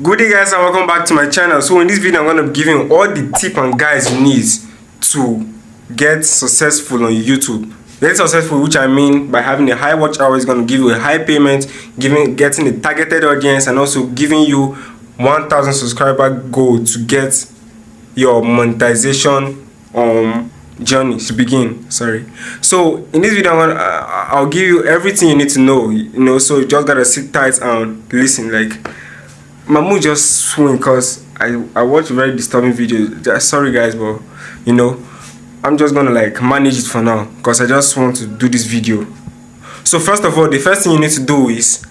Good day guys and welcome back to my channel. So in this video I'm going to be giving all the tips and guides you need to get successful on YouTube. Get successful, which I mean by having a high watch hour, is going to give you a high payment, getting a targeted audience, and also giving you 1,000 subscriber goal to get your monetization journey to begin. So in this video I'll give you everything you need to know. So you just gotta sit tight and listen. Like, my mood just swing because I watch very disturbing videos. Sorry guys, but I'm just gonna manage it for now because I just want to do this video. So first of all, the first thing you need to do is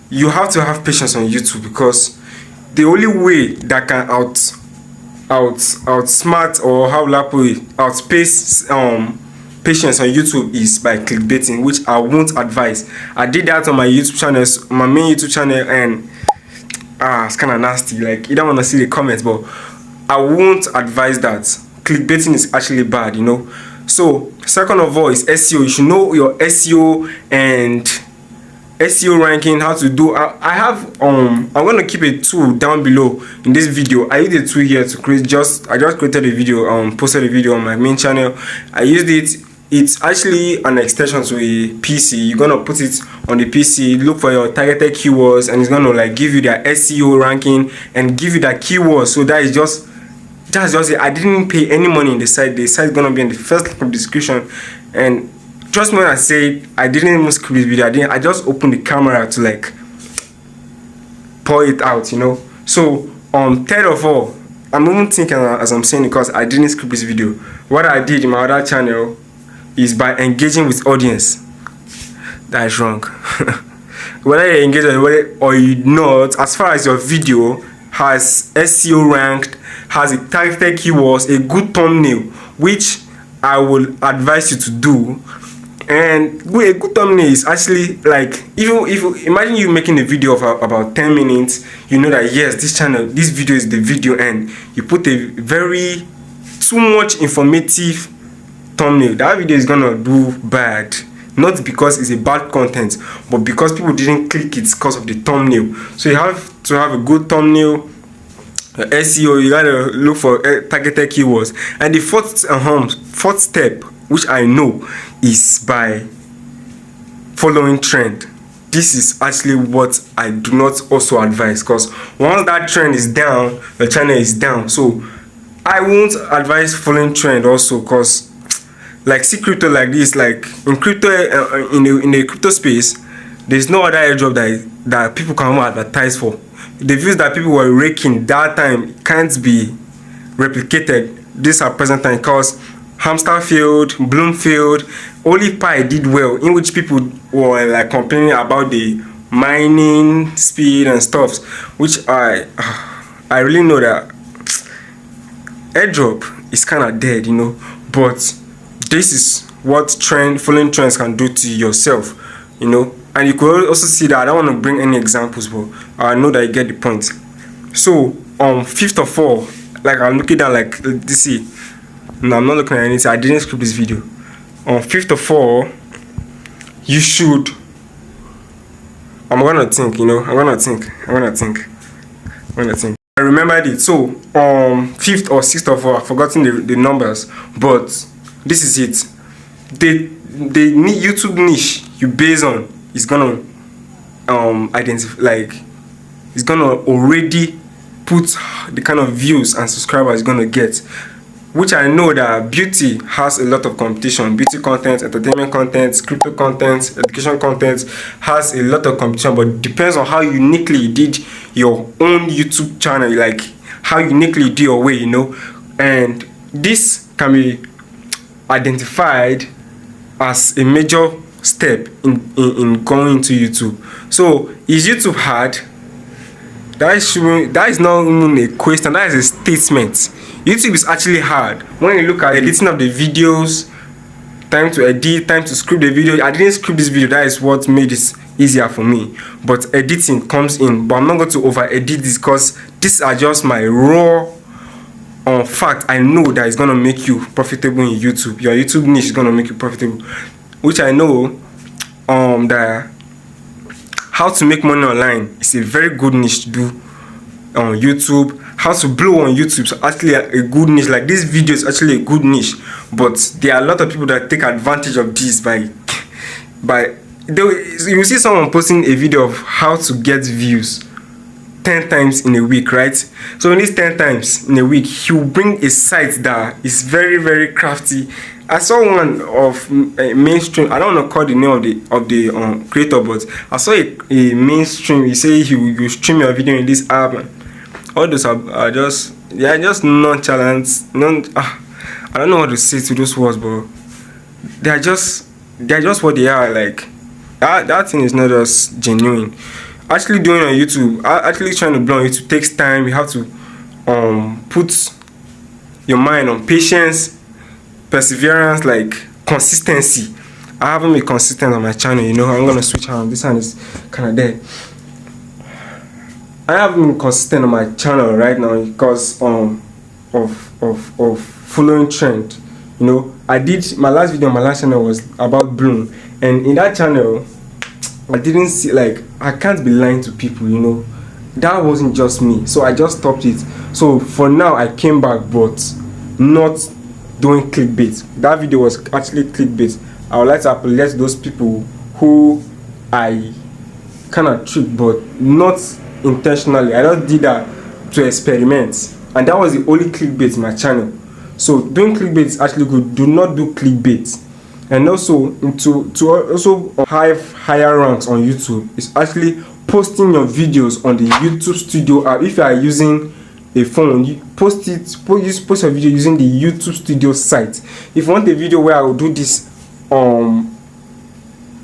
you have to have patience on YouTube, because the only way that can outsmart, or how will I put it, outpace patience on YouTube is by clickbaiting, which I won't advise. I did that on my YouTube channel, my main YouTube channel, and it's kind of nasty. Like, you don't want to see the comments, but I won't advise that. Clickbaiting is actually bad, So second of all is SEO. You should know your SEO and SEO ranking, how to do. I have I'm gonna keep a tool down below in this video. I used a tool here to create. I just created a video, posted a video on my main channel. I used it. It's actually an extension to a PC. You're gonna put it on the PC, look for your targeted keywords, and it's gonna give you their SEO ranking and give you that keywords. So that's just it. I didn't pay any money in the site. The site is gonna be in the first link of the description. And trust me when I say I didn't even script this video. I just opened the camera to pour it out, So third of all, I'm even thinking as I'm saying it, because I didn't script this video. What I did in my other channel is by engaging with audience. That is wrong. Whether you engage or you not, as far as your video has SEO ranked, has a targeted keywords, a good thumbnail, which I will advise you to do. And a good thumbnail is actually if you imagine you making a video of about 10 minutes, you know that yes, this video is the video, and you put a very too much informative thumbnail, that video is gonna do bad. Not because it's a bad content, but because people didn't click it because of the thumbnail. So you have to have a good thumbnail. SEO, you gotta look for targeted keywords. And the fourth step, which I know, is by following trend. This is actually what I do not also advise, because once that trend is down, the channel is down. So I won't advise following trend also, because see crypto like this, in crypto, in the crypto space, there's no other airdrop that people can advertise for. The views that people were raking that time can't be replicated this at present time, because Hamster failed, Bloom failed, only Pi did well, in which people were complaining about the mining speed and stuff, which I really know that airdrop is kind of dead, but this is what following trends can do to yourself, And you could also see that I don't want to bring any examples, but I know that you get the point. So fifth of all, I'm looking down this. No, I'm not looking at anything. I didn't script this video. Fifth of all, you should. I'm gonna think. I remembered it. So fifth or sixth of all, I've forgotten the numbers, but this is it. The YouTube niche you base on is gonna identify, it's gonna already put the kind of views and subscribers it's gonna get, which I know that beauty has a lot of competition. Beauty content, entertainment content, crypto content, education content has a lot of competition, but it depends on how uniquely you did your own YouTube channel, how uniquely you do your way, And this can be identified as a major step in going into YouTube. So is YouTube hard? That is not even a question, that is a statement. YouTube is actually hard. When you look at editing of the videos, time to edit, time to script the video. I didn't script this video, that is what made this easier for me. But editing comes in, but I'm not going to over edit this, because these are just my raw fact. I know that it's gonna make you profitable in YouTube. Your YouTube niche is gonna make you profitable, which I know that how to make money online is a very good niche to do on YouTube. How to blow on YouTube is actually a good niche. Like, this video is actually a good niche, but there are a lot of people that take advantage of this by you see someone posting a video of how to get views 10 times in a week, right? So in these 10 times in a week, he will bring a site that is very, very crafty. I saw one of mainstream. I don't want to call the name of the creator, but I saw a mainstream. You say you stream your video in this app, and all those are just, they are just nonchalant. I don't know what to say to those words, but they are just what they are. Like, that thing is not just genuine. Actually doing on YouTube, actually trying to blow on YouTube takes time. You have to put your mind on patience, perseverance, like consistency. I haven't been consistent on my channel, you know. I'm gonna switch on. This hand is kind of dead. I haven't been consistent on my channel right now because of following trend. You know, I did my last video on my last channel was about Bloom, and in that channel I didn't see, like, I can't be lying to people, you know. That wasn't just me, so I just stopped it. So for now I came back, but not doing clickbait. That video was actually clickbait. I would like to apologize to those people who I kind of tricked, but not intentionally. I just did that to experiment, and that was the only clickbait in my channel. So doing clickbait is actually good. Do not do clickbait. And also to also have higher ranks on YouTube is actually posting your videos on the YouTube Studio app. If you are using a phone, you post your video using the YouTube Studio site. If you want a video where I will do this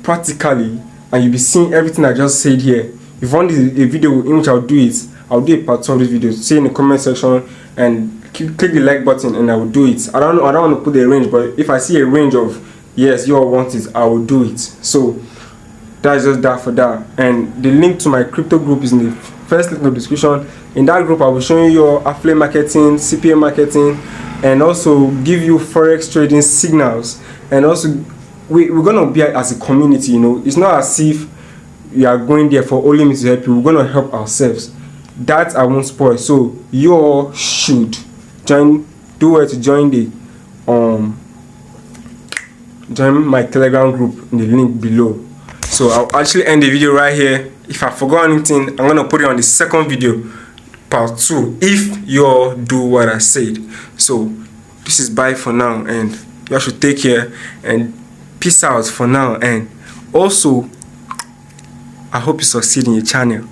practically, and you'll be seeing everything I just said here, if you want a video in which I'll do it, I'll do a part 2 of this video. Say in the comment section and click the like button, and I will do it. I don't want to put a range, but if I see a range of yes, you all want it, I will do it. So that's just that for that. And the link to my crypto group is in the first link in the description. In that group, I will show you your affiliate marketing, CPA marketing, and also give you forex trading signals. And also, we're gonna be as a community, you know. It's not as if we are going there for only me to help you. We're gonna help ourselves. That I won't spoil. So you all should do it to join the join my Telegram group in the link below. So I'll actually end the video right here. If I forgot anything, I'm gonna put it on the second video, part 2, if you all do what I said. So this is bye for now, and you should take care and peace out for now. And also, I hope you succeed in your channel.